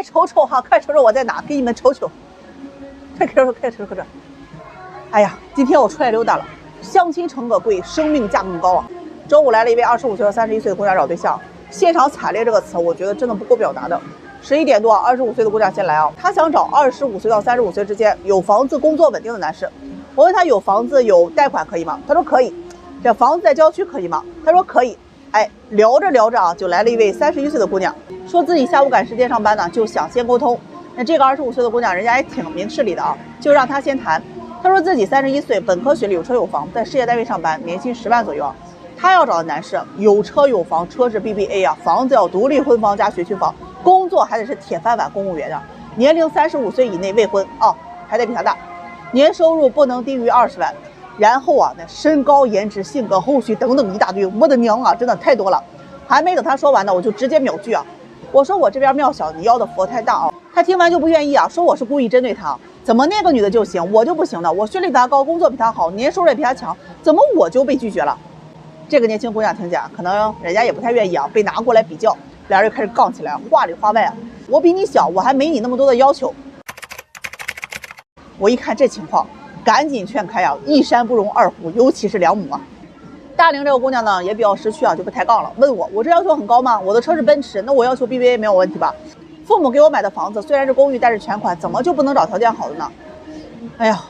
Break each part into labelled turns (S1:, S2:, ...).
S1: 快瞅瞅哈，快瞅瞅我在哪，给你们瞅瞅。快瞅瞅。哎呀，今天我出来溜达了，相亲成本贵，生命价更高啊。周五来了一位25岁和31岁的姑娘找对象，现场惨烈这个词，我觉得真的不够表达的。11点多，25岁的姑娘先来啊，她想找25岁到35岁之间有房子、工作稳定的男士。我问她有房子有贷款可以吗？她说可以。这房子在郊区可以吗？她说可以。哎，聊着啊，就来了一位31岁的姑娘，说自己下午赶时间上班呢，就想先沟通。那这个25岁的姑娘，人家也挺明事理的啊，就让她先谈。她说自己31岁，本科学历，有车有房，在事业单位上班，年薪10万左右啊。她要找的男士有车有房，车是 BBA 啊，房子要独立婚房加学区房，工作还得是铁饭碗公务员啊，年龄35岁以内未婚啊，还得比她大，年收入不能低于20万。然后啊，那身高、颜值、性格、后续等等一大堆，我的娘啊，真的太多了。还没等他说完呢，我就直接秒拒啊！我说我这边庙小，你要的佛太大啊！他听完就不愿意啊，说我是故意针对他，怎么那个女的就行，我就不行的？我学历比他高，工作比他好，年收入也比他强，怎么我就被拒绝了？这个年轻姑娘听见，可能人家也不太愿意啊，被拿过来比较，俩人就开始杠起来，话里话外啊，我比你小，我还没你那么多的要求。我一看这情况，赶紧劝开啊，一山不容二虎，尤其是两母啊。大龄这个姑娘呢也比较识趣啊，就不抬杠了，问我这要求很高吗？我的车是奔驰，那我要求 BBA 没有问题吧？父母给我买的房子虽然是公寓，但是全款，怎么就不能找条件好的呢？哎呀，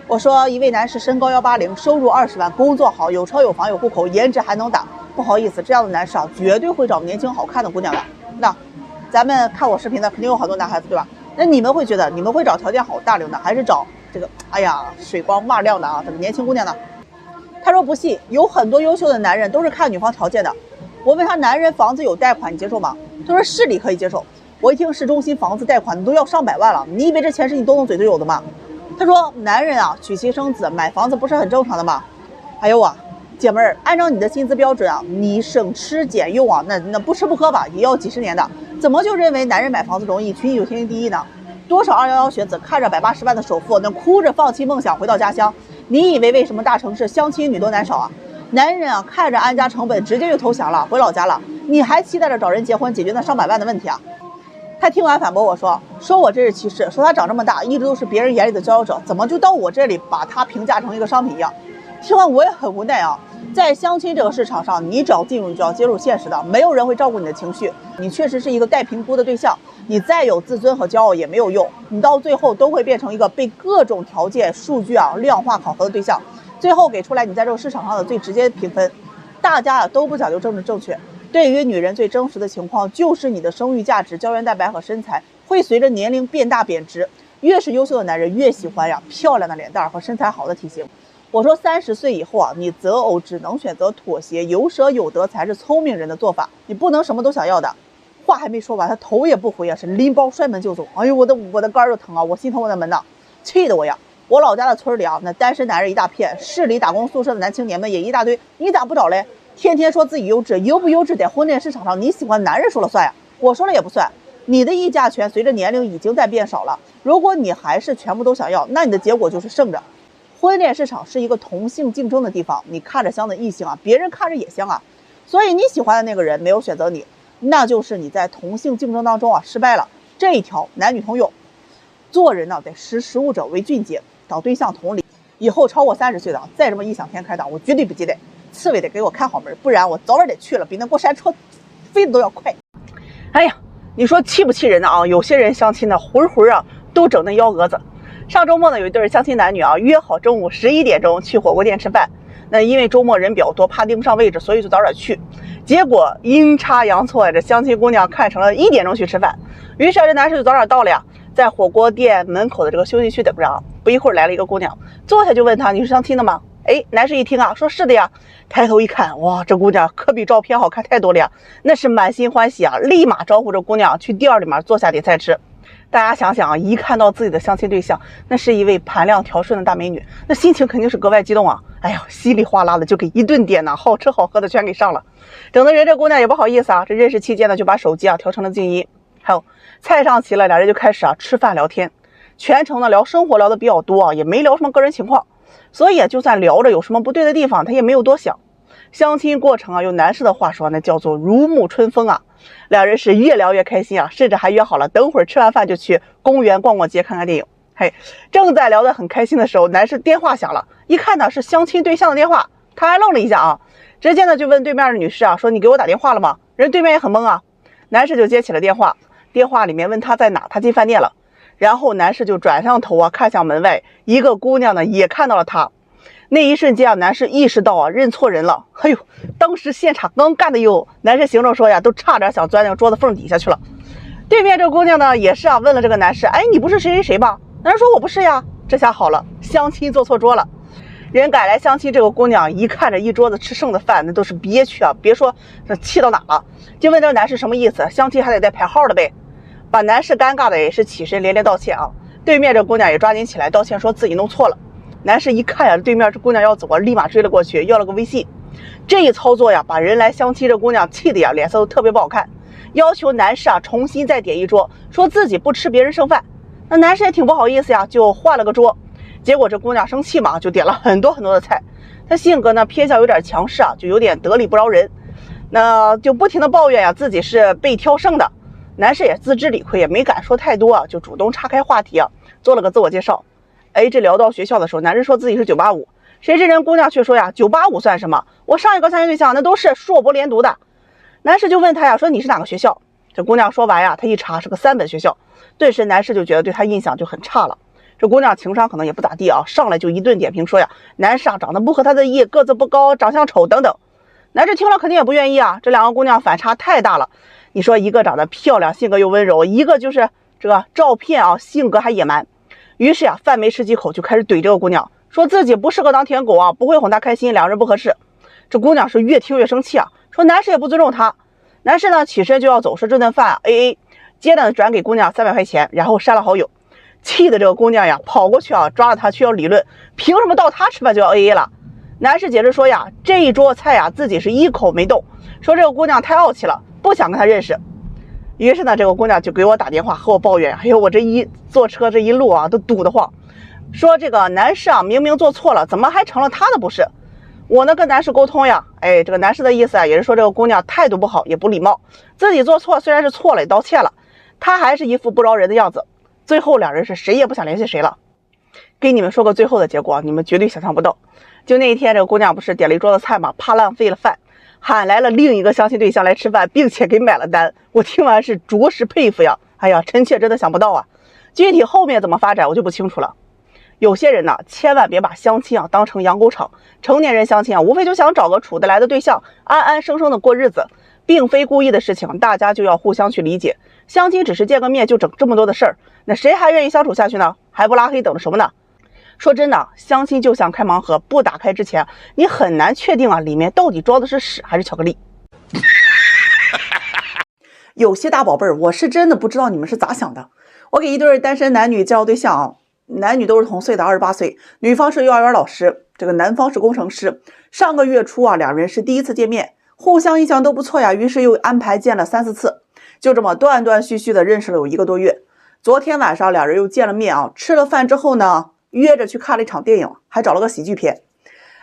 S1: 我说一位男士身高180，收入20万，工作好，有车有房有户口，颜值还能打。不好意思，这样的男士啊，绝对会找年轻好看的姑娘的。那咱们看我视频的肯定有很多男孩子，对吧？那你们会觉得你们会找条件好大龄的，还是找这个哎呀水光袜亮的啊这个年轻姑娘呢？他说不信，有很多优秀的男人都是看女方条件的。我问他，男人房子有贷款你接受吗？他说市里可以接受。我一听市中心房子贷款都要上百万了，你以为这钱是你动动嘴就有的吗？他说男人啊娶妻生子买房子不是很正常的吗？哎呦啊，姐妹儿，按照你的薪资标准啊，你省吃俭用啊，那不吃不喝吧也要几十年的，怎么就认为男人买房子容易，娶女天经地义呢？多少211学子看着180万的首付，那哭着放弃梦想回到家乡。你以为为什么大城市相亲女多男少啊？男人啊看着安家成本直接就投降了，回老家了，你还期待着找人结婚解决那上百万的问题啊？他听完反驳我说我这是歧视，说他长这么大一直都是别人眼里的佼佼者，怎么就到我这里把他评价成一个商品一样？听完我也很无奈啊，在相亲这个市场上，你只要进入就要接受现实的，没有人会照顾你的情绪，你确实是一个待评估的对象，你再有自尊和骄傲也没有用，你到最后都会变成一个被各种条件数据啊量化考核的对象，最后给出来你在这个市场上的最直接评分。大家都不讲究政治正确，对于女人最真实的情况就是你的生育价值、胶原蛋白和身材会随着年龄变大贬值，越是优秀的男人越喜欢呀漂亮的脸蛋和身材好的体型。我说30岁以后啊，你择偶只能选择妥协，有舍有得才是聪明人的做法，你不能什么都想要的。话还没说完，他头也不回啊，是拎包摔门就走。哎呦，我的肝就疼啊，我心疼我的门呐，气得我呀！我老家的村里啊，那单身男人一大片，市里打工宿舍的男青年们也一大堆，你咋不找嘞？天天说自己优质，优不优质在婚恋市场上你喜欢男人说了算呀，我说了也不算。你的议价权随着年龄已经在变少了，如果你还是全部都想要，那你的结果就是胜着。婚恋市场是一个同性竞争的地方，你看着香的异性啊，别人看着也香啊，所以你喜欢的那个人没有选择你，那就是你在同性竞争当中啊失败了。这一条男女通用，做人呢得识时务者为俊杰，找对象同理。以后超过30岁的再这么异想天开的，我绝对不接待。刺猬得给我看好门，不然我早晚得去了，比那过山车飞的都要快。哎呀，你说气不气人呢啊？有些人相亲呢，浑浑啊都整那幺蛾子。上周末呢，有一对相亲男女啊，约好中午11点钟去火锅店吃饭。那因为周末人比较多，怕订不上位置，所以就早点去。结果阴差阳错，这相亲姑娘看成了1点钟去吃饭。于是这男士就早点到了呀，在火锅店门口的这个休息区等着啊。不一会儿来了一个姑娘，坐下就问他：“你是相亲的吗？”哎，男士一听啊，说是的呀。抬头一看，哇，这姑娘可比照片好看太多了呀，那是满心欢喜啊，立马招呼这姑娘去店里面坐下点菜吃。大家想想啊，一看到自己的相亲对象，那是一位盘量调顺的大美女，那心情肯定是格外激动啊！哎呀，稀里哗啦的就给一顿点呢，好吃好喝的全给上了。整的人这姑娘也不好意思啊，这认识期间呢就把手机啊调成了静音。还有菜上齐了，俩人就开始啊吃饭聊天，全程呢聊生活聊的比较多啊，也没聊什么个人情况，所以就算聊着有什么不对的地方，他也没有多想。相亲过程啊，用男士的话说，那叫做如沐春风啊。两人是越聊越开心啊，甚至还约好了等会儿吃完饭就去公园逛逛街看看电影。嘿，正在聊得很开心的时候，男士电话响了，一看呢是相亲对象的电话，他还愣了一下啊，直接呢就问对面的女士啊，说你给我打电话了吗？人对面也很懵啊，男士就接起了电话，电话里面问他在哪，他进饭店了。然后男士就转向头啊，看向门外，一个姑娘呢也看到了他。那一瞬间啊，男士意识到啊认错人了。哎呦，当时现场刚干的哟，男士形容说呀，都差点想钻那个桌子缝底下去了。对面这个姑娘呢也是啊，问了这个男士，哎，你不是谁谁谁吧？男士说我不是呀。这下好了，相亲做错桌了。人赶来相亲这个姑娘一看着一桌子吃剩的饭，那都是憋屈啊，别说这气到哪了，就问这个男士什么意思，相亲还得再排号的呗。把男士尴尬的也是起身连连道歉啊，对面这姑娘也抓紧起来道歉，说自己弄错了。男士一看呀，对面这姑娘要走啊，立马追了过去，要了个微信。这一操作呀，把人来相亲这姑娘气的呀，脸色都特别不好看，要求男士啊重新再点一桌，说自己不吃别人剩饭。那男士也挺不好意思呀，就换了个桌。结果这姑娘生气嘛，就点了很多的菜。她性格呢偏向有点强势啊，就有点得理不饶人，那就不停的抱怨呀，自己是被挑剩的。男士也自知理亏，也没敢说太多啊，就主动岔开话题啊，做了个自我介绍。哎，这聊到学校的时候，男士说自己是985，谁知人姑娘却说呀，985算什么？我上一个相亲对象那都是硕博连读的。男士就问他呀，说你是哪个学校？这姑娘说完呀，他一查是个3本学校，顿时男士就觉得对他印象就很差了。这姑娘情商可能也不咋地啊，上来就一顿点评说呀，男士啊长得不合他的意，个子不高，长相丑等等。男士听了肯定也不愿意啊，这两个姑娘反差太大了。你说一个长得漂亮，性格又温柔，一个就是这个照片啊，性格还野蛮。于是呀，饭没吃几口就开始怼这个姑娘，说自己不适合当舔狗啊，不会哄她开心，两人不合适。这姑娘是越听越生气啊，说男士也不尊重她。男士呢起身就要走，说这顿饭 AA， 接着转给姑娘300块钱，然后删了好友。气的这个姑娘呀，跑过去啊，抓了他去要理论，凭什么到他吃饭就要 AA 了？男士解释说呀，这一桌菜呀，自己是一口没动，说这个姑娘太傲气了，不想跟她认识。于是呢，这个姑娘就给我打电话和我抱怨，哎呦，我这一坐车这一路啊，都堵得慌，说这个男士啊，明明做错了，怎么还成了他的不是？我呢跟男士沟通呀，哎，这个男士的意思啊，也是说这个姑娘态度不好，也不礼貌，自己做错虽然是错了，也道歉了，他还是一副不饶人的样子。最后两人是谁也不想联系谁了。给你们说个最后的结果，你们绝对想象不到。就那一天，这个姑娘不是点了一桌子菜嘛，怕浪费了饭，喊来了另一个相亲对象来吃饭，并且给买了单。我听完是着实佩服呀！哎呀，臣妾真的想不到啊。具体后面怎么发展我就不清楚了。有些人呢，千万别把相亲啊当成养狗场。成年人相亲啊，无非就想找个处得来的对象，安安生生的过日子，并非故意的事情，大家就要互相去理解。相亲只是见个面就整这么多的事儿，那谁还愿意相处下去呢？还不拉黑等着什么呢？说真的，相亲就像开盲盒，不打开之前，你很难确定啊里面到底装的是屎还是巧克力。有些大宝贝儿，我是真的不知道你们是咋想的。我给一对单身男女介绍对象啊，男女都是同岁的，28岁，女方是幼儿园老师，这个男方是工程师。上个月初啊，两人是第一次见面，互相印象都不错呀，于是又安排见了3、4次，就这么断断续续的认识了有1个多月。昨天晚上两人又见了面啊，吃了饭之后呢，约着去看了一场电影，还找了个喜剧片。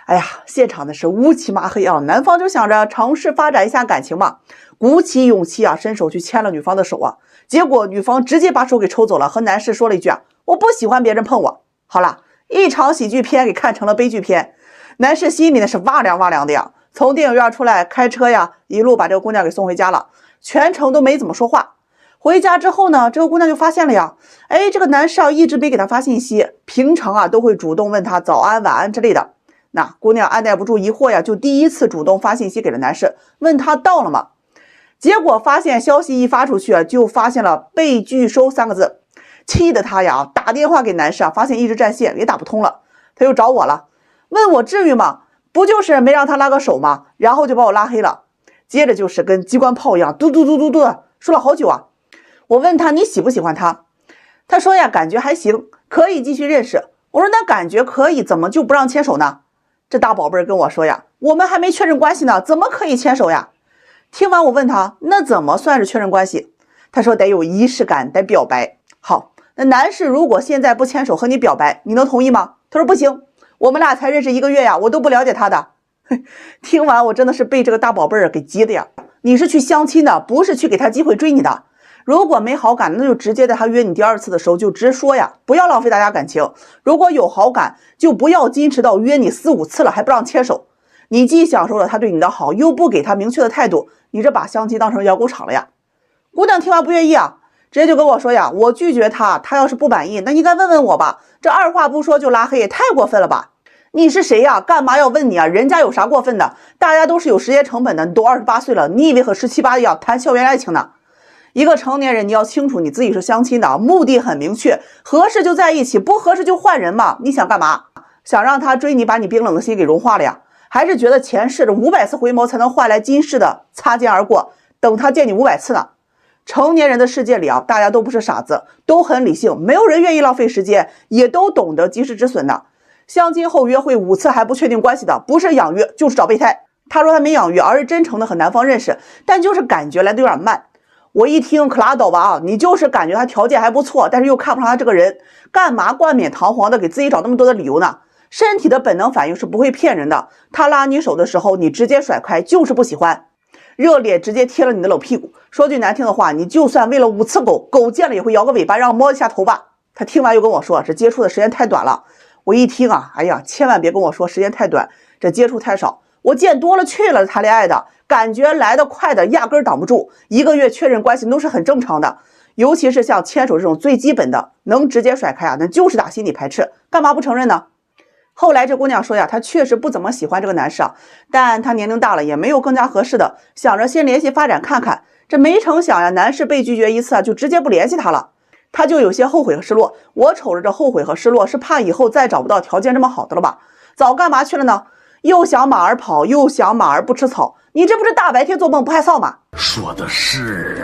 S1: 哎呀，现场的是乌漆麻黑啊，男方就想着尝试发展一下感情嘛，鼓起勇气啊，伸手去牵了女方的手啊，结果女方直接把手给抽走了，和男士说了一句啊，我不喜欢别人碰我。好了，一场喜剧片给看成了悲剧片，男士心里呢是哇凉哇凉的呀。从电影院出来开车呀，一路把这个姑娘给送回家了，全程都没怎么说话。回家之后呢，这个姑娘就发现了呀，哎，这个男士啊一直没给她发信息，平常啊都会主动问她早安晚安之类的。那姑娘按耐不住疑惑呀，就第一次主动发信息给了男士，问他到了吗？结果发现消息一发出去啊，就发现了被拒收3个字，气得他呀打电话给男士啊，发现一直占线也打不通了，他又找我了，问我至于吗？不就是没让他拉个手吗？然后就把我拉黑了。接着就是跟机关炮一样，嘟嘟嘟嘟嘟的说了好久啊。我问他你喜不喜欢他？他说呀感觉还行，可以继续认识。我说那感觉可以，怎么就不让牵手呢？这大宝贝儿跟我说呀，我们还没确认关系呢，怎么可以牵手呀？听完我问他，那怎么算是确认关系？他说得有仪式感，得表白。好，那男士如果现在不牵手和你表白，你能同意吗？他说不行，我们俩才认识1个月呀，我都不了解他的。听完我真的是被这个大宝贝儿给急的呀！你是去相亲的，不是去给他机会追你的。如果没好感，那就直接在他约你第2次的时候就直说呀，不要浪费大家感情。如果有好感，就不要矜持到约你4、5次了还不让牵手。你既享受了他对你的好，又不给他明确的态度，你这把相亲当成养狗场了呀！姑娘听完不愿意啊，直接就跟我说呀，我拒绝他，他要是不满意，那应该问问我吧，这2话不说就拉黑，也太过分了吧！你是谁呀？干嘛要问你啊？人家有啥过分的？大家都是有时间成本的，你都28岁了，你以为和17、18一样谈校园爱情呢？一个成年人，你要清楚你自己是相亲的，目的很明确，合适就在一起，不合适就换人嘛。你想干嘛？想让他追你，把你冰冷的心给融化了呀？还是觉得前世的500次回眸才能换来今世的擦肩而过？等他见你500次呢？成年人的世界里啊，大家都不是傻子，都很理性，没有人愿意浪费时间，也都懂得及时止损的。相亲后约会5次还不确定关系的，不是养育就是找备胎。他说他没养育，而是真诚的和男方认识，但就是感觉来的有点慢。我一听可拉倒吧啊，你就是感觉他条件还不错，但是又看不上他这个人，干嘛冠冕堂皇的给自己找那么多的理由呢？身体的本能反应是不会骗人的，他拉你手的时候，你直接甩开，就是不喜欢。热脸直接贴了你的冷屁股，说句难听的话，你就算喂了5次狗，狗见了也会摇个尾巴让摸一下头吧。他听完又跟我说，这接触的时间太短了。我一听啊，哎呀，千万别跟我说时间太短，这接触太少。我见多了去了谈恋爱的，感觉来得快的压根挡不住，1个月确认关系都是很正常的。尤其是像牵手这种最基本的，能直接甩开啊，那就是打心理排斥，干嘛不承认呢？后来这姑娘说呀，她确实不怎么喜欢这个男士啊，但她年龄大了，也没有更加合适的，想着先联系发展看看。这没成想呀，男士被拒绝1次啊，就直接不联系她了。她就有些后悔和失落。我瞅着这后悔和失落，是怕以后再找不到条件这么好的了吧？早干嘛去了呢？又想马儿跑，又想马儿不吃草，你这不是大白天做梦不害臊吗？
S2: 说的是。